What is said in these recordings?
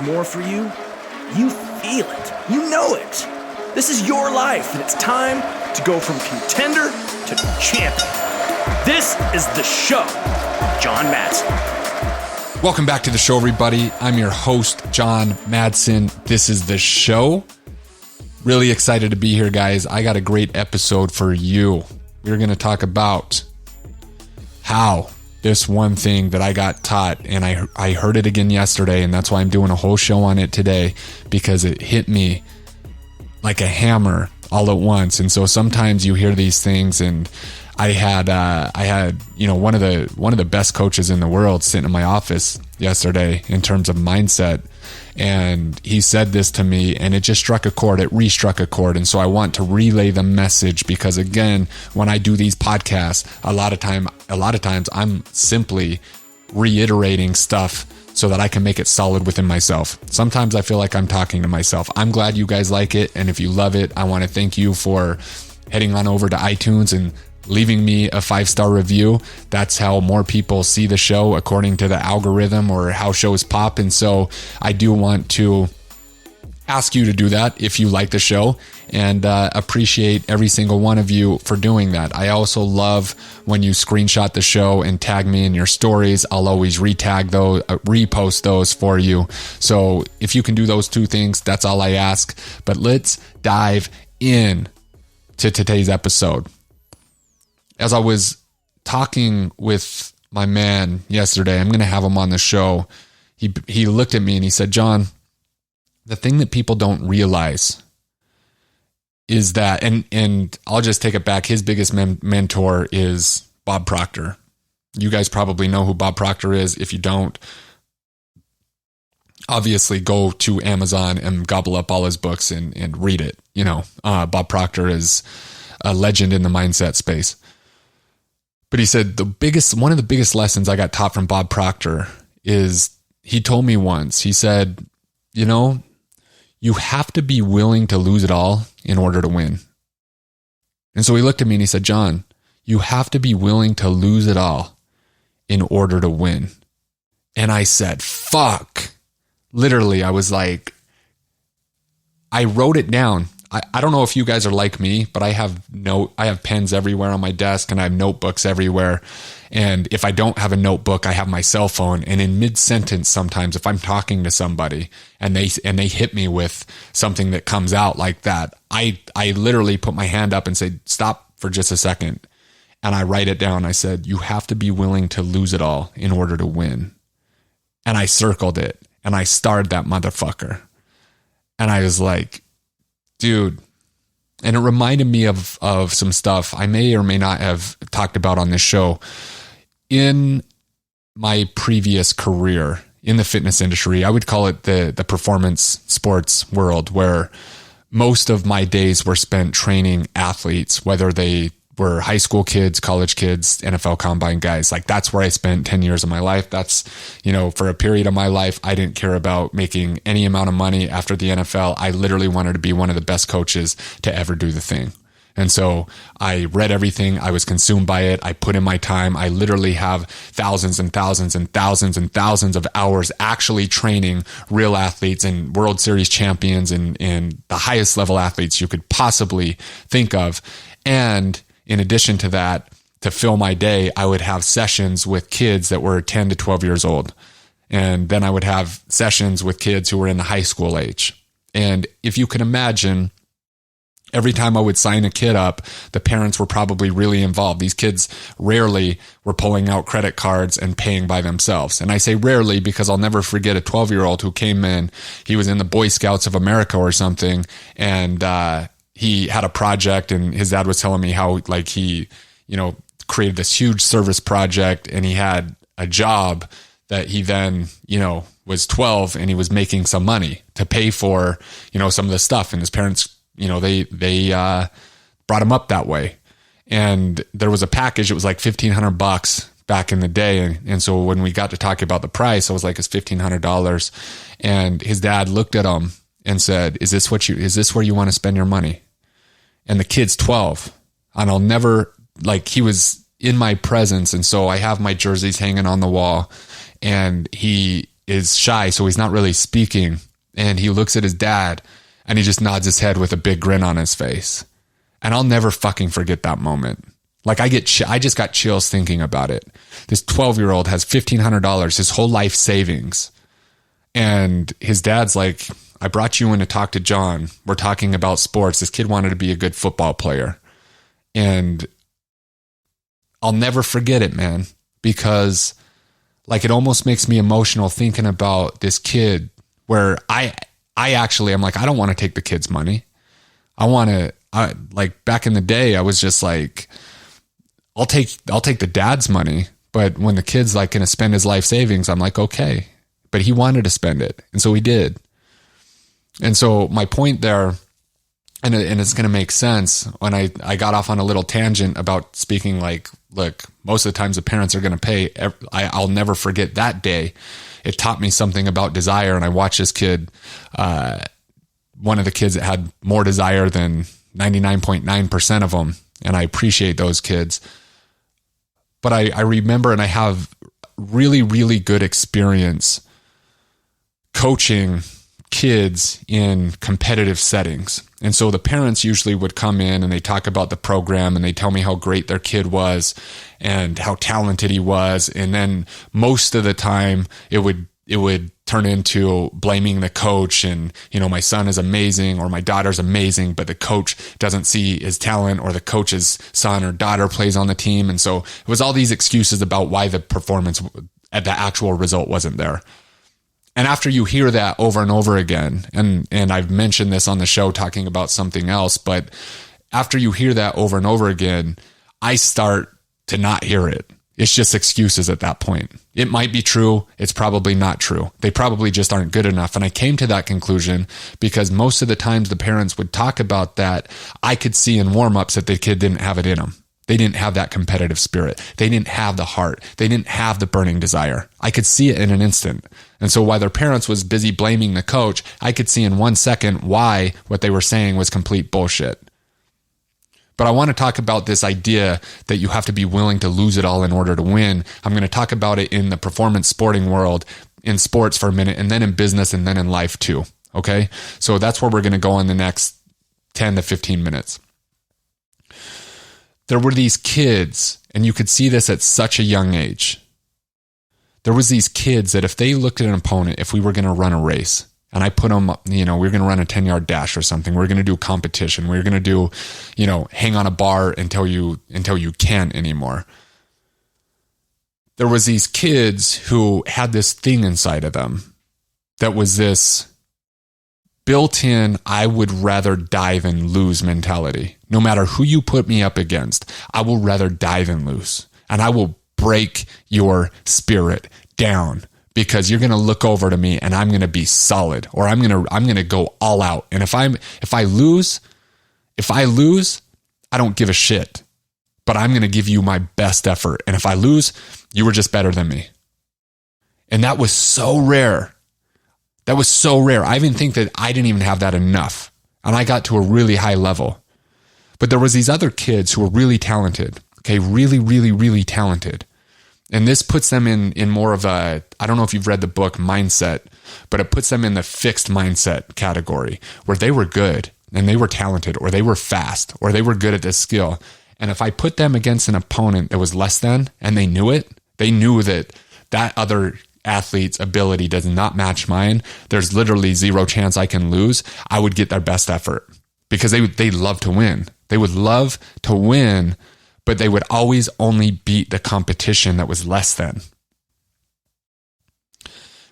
more for you, you feel it. You know it. This is your life, and it's time to go from contender to champion. This is The Show with John Madsen. Welcome back to the show, everybody. I'm your host, John Madsen. This is The Show. Really excited to be here, guys. I got a great episode for you. We're going to talk about how this one thing that I got taught, and I heard it again yesterday, and that's why I'm doing a whole show on it today, because it hit me like a hammer all at once. And so sometimes you hear these things, and I had one of the best coaches in the world sitting in my office yesterday in terms of mindset, and he said this to me, and it just struck a chord. It re-struck a chord. And so I want to relay the message, because again, when I do these podcasts, a lot of times I'm simply reiterating stuff so that I can make it solid within myself. Sometimes I feel like I'm talking to myself. I'm glad you guys like it, and if you love it, I want to thank you for heading on over to iTunes and leaving me a 5-star review. That's how more people see the show according to the algorithm, or how shows pop. And so I do want to ask you to do that if you like the show, and appreciate every single one of you for doing that. I also love when you screenshot the show and tag me in your stories. I'll always repost those for you. So if you can do those two things, that's all I ask. But let's dive in to today's episode. As I was talking with my man yesterday, I'm going to have him on the show. He looked at me and he said, John, the thing that people don't realize is that, and I'll just take it back, his biggest mentor is Bob Proctor. You guys probably know who Bob Proctor is. If you don't, obviously go to Amazon and gobble up all his books and read it. Bob Proctor is a legend in the mindset space. But he said one of the biggest lessons I got taught from Bob Proctor is, he told me once, he said, you have to be willing to lose it all in order to win. And so he looked at me and he said, John, you have to be willing to lose it all in order to win. And I said, fuck. Literally, I was like, I wrote it down. I don't know if you guys are like me, but I have pens everywhere on my desk, and I have notebooks everywhere. And if I don't have a notebook, I have my cell phone. And in mid-sentence, sometimes if I'm talking to somebody and they hit me with something that comes out like that, I literally put my hand up and say, stop for just a second. And I write it down. I said, you have to be willing to lose it all in order to win. And I circled it and I starred that motherfucker. And I was like, dude, and it reminded me of some stuff I may or may not have talked about on this show. In my previous career in the fitness industry, I would call it the performance sports world, where most of my days were spent training athletes, whether they were high school kids, college kids, NFL combine guys. Like, that's where I spent 10 years of my life. That's, for a period of my life, I didn't care about making any amount of money after the NFL. I literally wanted to be one of the best coaches to ever do the thing. And so I read everything. I was consumed by it. I put in my time. I literally have thousands and thousands and thousands and thousands of hours actually training real athletes and World Series champions and the highest level athletes you could possibly think of. And in addition to that, to fill my day, I would have sessions with kids that were 10 to 12 years old. And then I would have sessions with kids who were in the high school age. And if you can imagine, every time I would sign a kid up, the parents were probably really involved. These kids rarely were pulling out credit cards and paying by themselves. And I say rarely because I'll never forget a 12-year-old who came in. He was in the Boy Scouts of America or something. And, he had a project, and his dad was telling me how, like, he, created this huge service project, and he had a job that he then, was 12 and he was making some money to pay for, some of the stuff. And his parents, they brought him up that way. And there was a package. It was like $1,500 back in the day. And so when we got to talk about the price, I was like, it's $1,500. And his dad looked at him and said, is this where you want to spend your money? And the kid's 12, and I'll never, he was in my presence. And so I have my jerseys hanging on the wall, and he is shy, so he's not really speaking. And he looks at his dad and he just nods his head with a big grin on his face. And I'll never fucking forget that moment. Like I just got chills thinking about it. This 12-year-old has $1,500, his whole life savings. And his dad's like, I brought you in to talk to John. We're talking about sports. This kid wanted to be a good football player. And I'll never forget it, man, because like it almost makes me emotional thinking about this kid where I'm like, I don't want to take the kid's money. Like back in the day, I was just like, I'll take the dad's money. But when the kid's like going to spend his life savings, I'm like, okay. But he wanted to spend it. And so he did. And so my point there, and it's going to make sense when I got off on a little tangent about speaking like, look, most of the times the parents are going to pay. I'll never forget that day. It taught me something about desire. And I watched this kid, one of the kids that had more desire than 99.9% of them. And I appreciate those kids. But I remember, and I have really, really good experience coaching kids in competitive settings. And so the parents usually would come in and they talk about the program and they tell me how great their kid was and how talented he was. And then most of the time it would turn into blaming the coach and, my son is amazing or my daughter's amazing, but the coach doesn't see his talent or the coach's son or daughter plays on the team. And so it was all these excuses about why the performance at the actual result wasn't there. And after you hear that over and over again, and I've mentioned this on the show talking about something else, but after you hear that over and over again, I start to not hear it. It's just excuses at that point. It might be true. It's probably not true. They probably just aren't good enough. And I came to that conclusion because most of the times the parents would talk about that, I could see in warm-ups that the kid didn't have it in them. They didn't have that competitive spirit. They didn't have the heart. They didn't have the burning desire. I could see it in an instant. And so while their parents was busy blaming the coach, I could see in 1 second why what they were saying was complete bullshit. But I want to talk about this idea that you have to be willing to lose it all in order to win. I'm going to talk about it in the performance sporting world, in sports for a minute, and then in business, and then in life too. Okay? So that's where we're going to go in the next 10 to 15 minutes. There were these kids, and you could see this at such a young age. There was these kids that if they looked at an opponent, if we were going to run a race, and I put them up, we were going to run a 10-yard dash or something. We're going to do competition. We're going to do, hang on a bar until you can't anymore. There was these kids who had this thing inside of them that was this built-in, I would rather die than lose mentality. No matter who you put me up against, I will rather die than lose. And I will break your spirit down because you're going to look over to me and I'm going to be solid, or I'm going to go all out. And if I lose, I don't give a shit, but I'm going to give you my best effort. And if I lose, you were just better than me. And that was so rare. That was so rare. I even think that I didn't even have that enough. And I got to a really high level. But there was these other kids who were really talented. Okay, really, really, really talented. And this puts them in more of a, I don't know if you've read the book Mindset, but it puts them in the fixed mindset category where they were good and they were talented, or they were fast, or they were good at this skill. And if I put them against an opponent that was less than, and they knew it, they knew that other athlete's ability does not match mine, there's literally zero chance I can lose, I would get their best effort because they love to win. They would love to win, but they would always only beat the competition that was less than.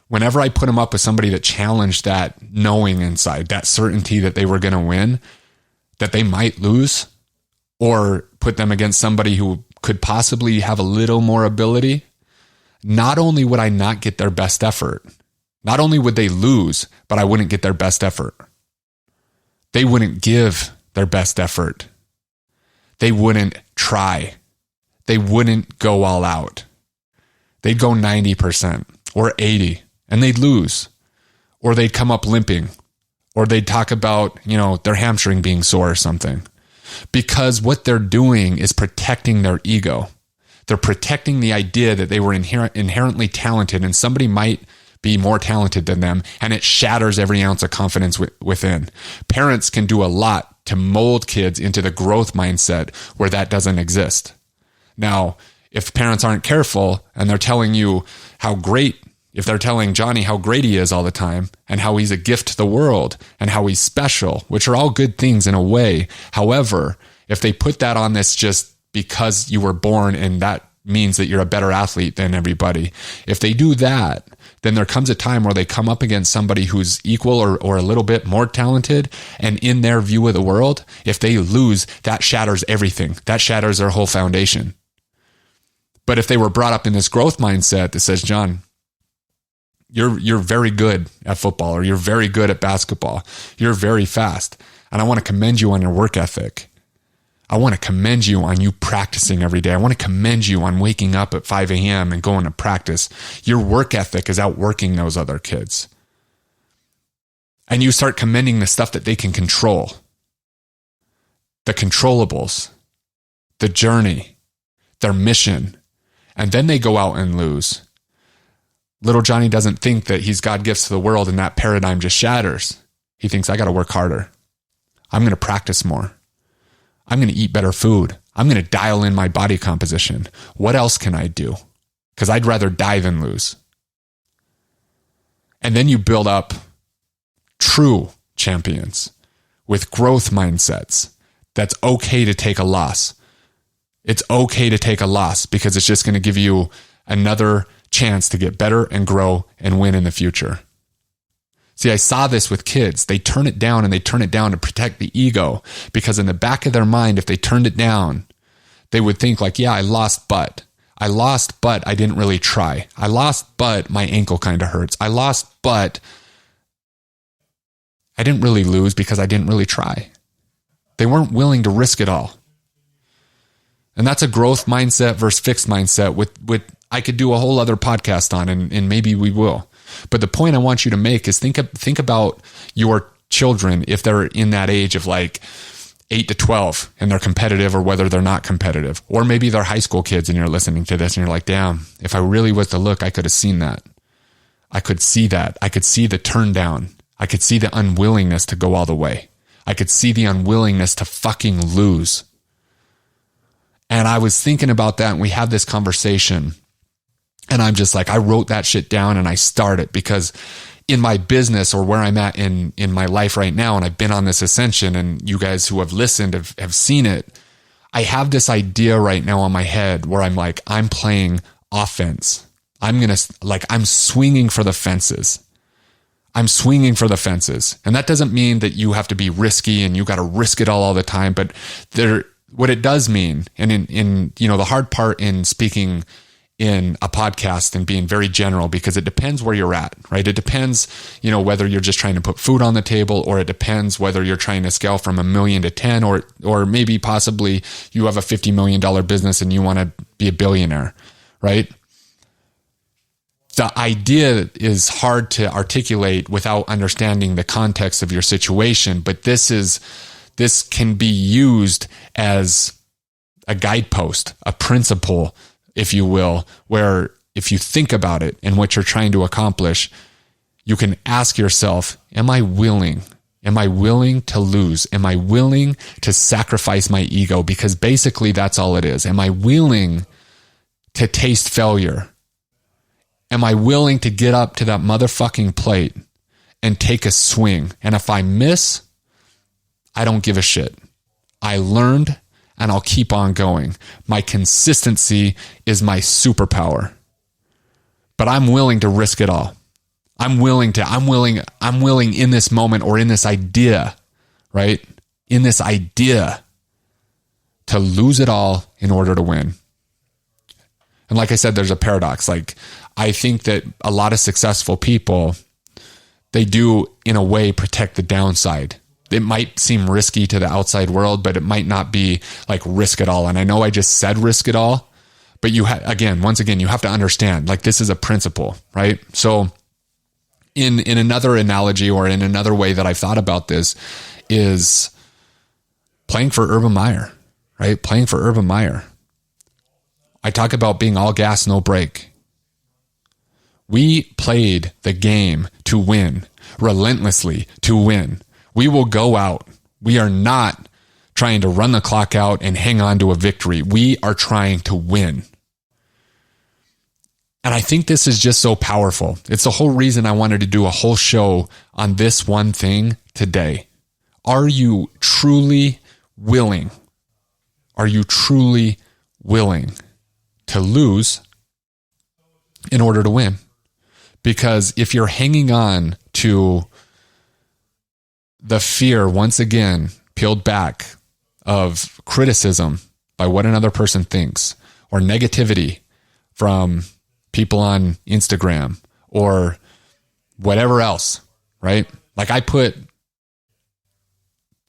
Whenever I put them up with somebody that challenged that knowing inside, that certainty that they were going to win, that they might lose, or put them against somebody who could possibly have a little more ability, not only would I not get their best effort, not only would they lose, but I wouldn't get their best effort. They wouldn't give their best effort. They wouldn't try. They wouldn't go all out. They'd go 90% or 80% and they'd lose, or they'd come up limping, or they'd talk about, their hamstring being sore or something, because what they're doing is protecting their ego. They're protecting the idea that they were inherently talented, and somebody might be more talented than them, and it shatters every ounce of confidence within. Parents can do a lot to mold kids into the growth mindset where that doesn't exist. Now, if parents aren't careful and they're telling you how great, if they're telling Johnny how great he is all the time and how he's a gift to the world and how he's special, which are all good things in a way. However, if they put that on this just because you were born and that means that you're a better athlete than everybody, if they do that, then there comes a time where they come up against somebody who's equal or a little bit more talented, and in their view of the world, if they lose, that shatters everything. That shatters their whole foundation. But if they were brought up in this growth mindset that says, John, you're very good at football, or you're very good at basketball, you're very fast, and I want to commend you on your work ethic. I want to commend you on you practicing every day. I want to commend you on waking up at 5 a.m. and going to practice. Your work ethic is outworking those other kids. And you start commending the stuff that they can control. The controllables, the journey, their mission. And then they go out and lose. Little Johnny doesn't think that he's God gifts to the world and that paradigm just shatters. He thinks, I got to work harder. I'm going to practice more. I'm going to eat better food. I'm going to dial in my body composition. What else can I do? Because I'd rather die than lose. And then you build up true champions with growth mindsets. That's okay to take a loss. It's okay to take a loss because it's just going to give you another chance to get better and grow and win in the future. See, I saw this with kids. They turn it down, and they turn it down to protect the ego, because in the back of their mind, if they turned it down, they would think like, yeah, I lost, but I didn't really try. I lost, but my ankle kind of hurts. I lost, but I didn't really lose because I didn't really try. They weren't willing to risk it all. And that's a growth mindset versus fixed mindset with I could do a whole other podcast on, and maybe we will. But the point I want you to make is think about your children if they're in that age of like 8 to 12 and they're competitive, or whether they're not competitive. Or maybe they're high school kids and you're listening to this and you're like, damn, if I really was to look, I could have seen that. I could see that. I could see the turn down. I could see the unwillingness to go all the way. I could see the unwillingness to fucking lose. And I was thinking about that, and we had this conversation. And I'm just like, I wrote that shit down and I started, because in my business, or where I'm at in my life right now, and I've been on this ascension, and you guys who have listened have seen it. I have this idea right now on my head where I'm like, I'm playing offense. I'm swinging for the fences. I'm swinging for the fences. And that doesn't mean that you have to be risky and you got to risk it all the time. But what it does mean, and in the hard part in speaking in a podcast and being very general, because it depends where you're at, right? It depends, whether you're just trying to put food on the table, or it depends whether you're trying to scale from $1 million to 10, or maybe possibly you have a $50 million business and you want to be a billionaire, right? The idea is hard to articulate without understanding the context of your situation, but this can be used as a guidepost, a principle, if you will, where if you think about it and what you're trying to accomplish, you can ask yourself, am I willing? Am I willing to lose? Am I willing to sacrifice my ego? Because basically that's all it is. Am I willing to taste failure? Am I willing to get up to that motherfucking plate and take a swing? And if I miss, I don't give a shit. I learned, and I'll keep on going. My consistency is my superpower. But I'm willing to risk it all. I'm willing in this moment, or in this idea, right? In this idea to lose it all in order to win. And like I said, there's a paradox. Like, I think that a lot of successful people, they do in a way protect the downside. It might seem risky to the outside world, but it might not be like risk it all. And I know I just said risk it all, but once again, you have to understand, like, this is a principle, right? So in another analogy, or in another way that I've thought about this, is playing for Urban Meyer, right? Playing for Urban Meyer. I talk about being all gas, no brake. We played the game to win, relentlessly to win. We will go out. We are not trying to run the clock out and hang on to a victory. We are trying to win. And I think this is just so powerful. It's the whole reason I wanted to do a whole show on this one thing today. Are you truly willing? Are you truly willing to lose in order to win? Because if you're hanging on to the fear, once again, peeled back, of criticism by what another person thinks, or negativity from people on Instagram or whatever else, right? Like I put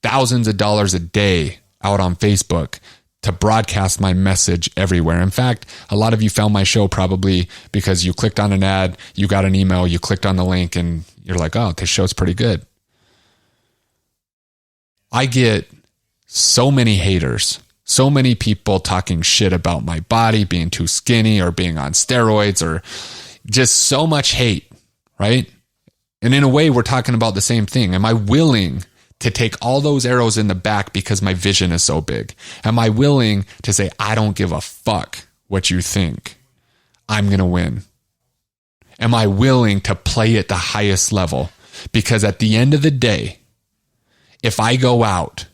thousands of dollars a day out on Facebook to broadcast my message everywhere. In fact, a lot of you found my show probably because you clicked on an ad, you got an email, you clicked on the link, and you're like, oh, this show's pretty good. I get so many haters, so many people talking shit about my body, being too skinny or being on steroids, or just so much hate, right? And in a way, we're talking about the same thing. Am I willing to take all those arrows in the back because my vision is so big? Am I willing to say, I don't give a fuck what you think? I'm going to win. Am I willing to play at the highest level? Because at the end of the day, if I go out,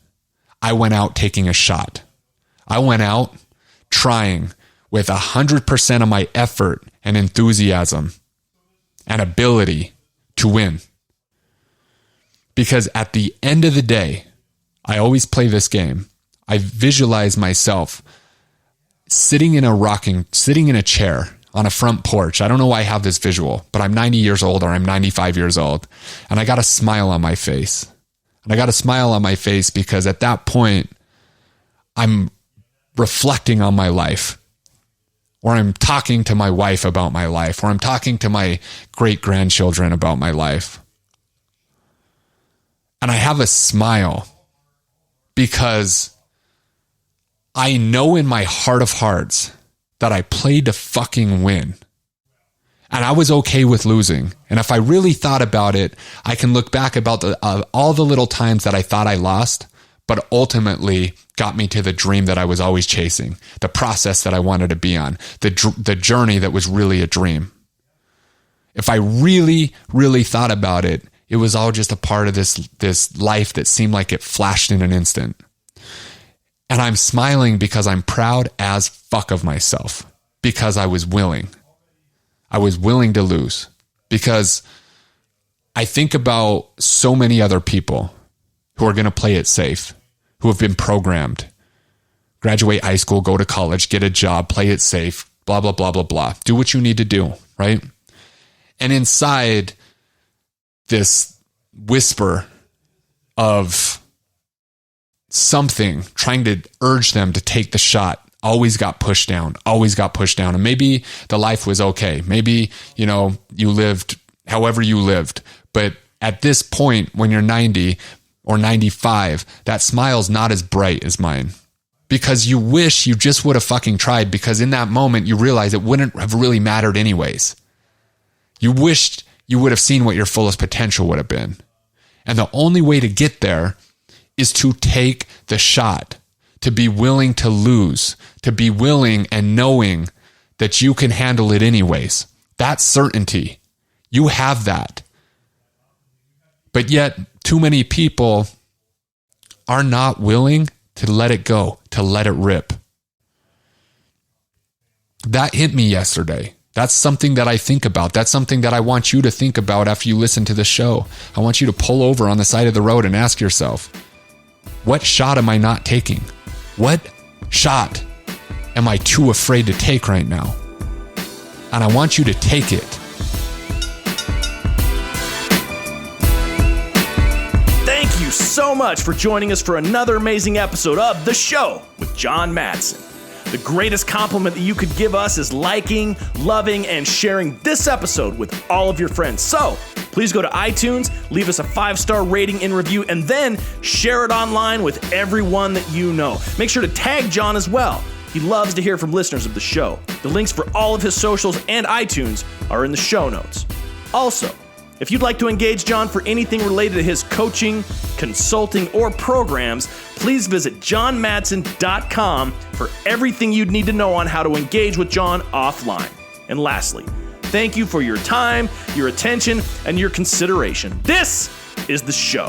I went out taking a shot. I went out trying with 100% of my effort and enthusiasm and ability to win. Because at the end of the day, I always play this game. I visualize myself sitting in a chair on a front porch. I don't know why I have this visual, but I'm 90 years old or I'm 95 years old, and I got a smile on my face. And I got a smile on my face because at that point, I'm reflecting on my life, or I'm talking to my wife about my life, or I'm talking to my great-grandchildren about my life. And I have a smile because I know in my heart of hearts that I played to fucking win. And I was okay with losing. And if I really thought about it, I can look back about all the little times that I thought I lost, but ultimately got me to the dream that I was always chasing, the process that I wanted to be on, the journey that was really a dream. If I really, really thought about it, it was all just a part of this life that seemed like it flashed in an instant. And I'm smiling because I'm proud as fuck of myself, because I was willing. I was willing to lose, because I think about so many other people who are going to play it safe, who have been programmed. Graduate high school, go to college, get a job, play it safe, blah, blah, blah, blah, blah. Do what you need to do, right? And inside this whisper of something trying to urge them to take the shot always got pushed down. And maybe the life was okay. Maybe, you lived however you lived. But at this point, when you're 90 or 95, that smile's not as bright as mine, because you wish you just would have fucking tried, because in that moment, you realize it wouldn't have really mattered anyways. You wished you would have seen what your fullest potential would have been. And the only way to get there is to take the shot, to be willing to lose, to be willing and knowing that you can handle it anyways. That certainty, you have that. But yet, too many people are not willing to let it go, to let it rip. That hit me yesterday. That's something that I think about. That's something that I want you to think about after you listen to the show. I want you to pull over on the side of the road and ask yourself, what shot am I not taking? What shot am I too afraid to take right now? And I want you to take it. Thank you so much for joining us for another amazing episode of The Show with John Madsen. The greatest compliment that you could give us is liking, loving, and sharing this episode with all of your friends. So please go to iTunes, leave us a 5-star rating and review, and then share it online with everyone that you know. Make sure to tag John as well. He loves to hear from listeners of the show. The links for all of his socials and iTunes are in the show notes. Also, if you'd like to engage John for anything related to his coaching, consulting, or programs, please visit johnmadsen.com for everything you'd need to know on how to engage with John offline. And lastly, thank you for your time, your attention, and your consideration. This is the show.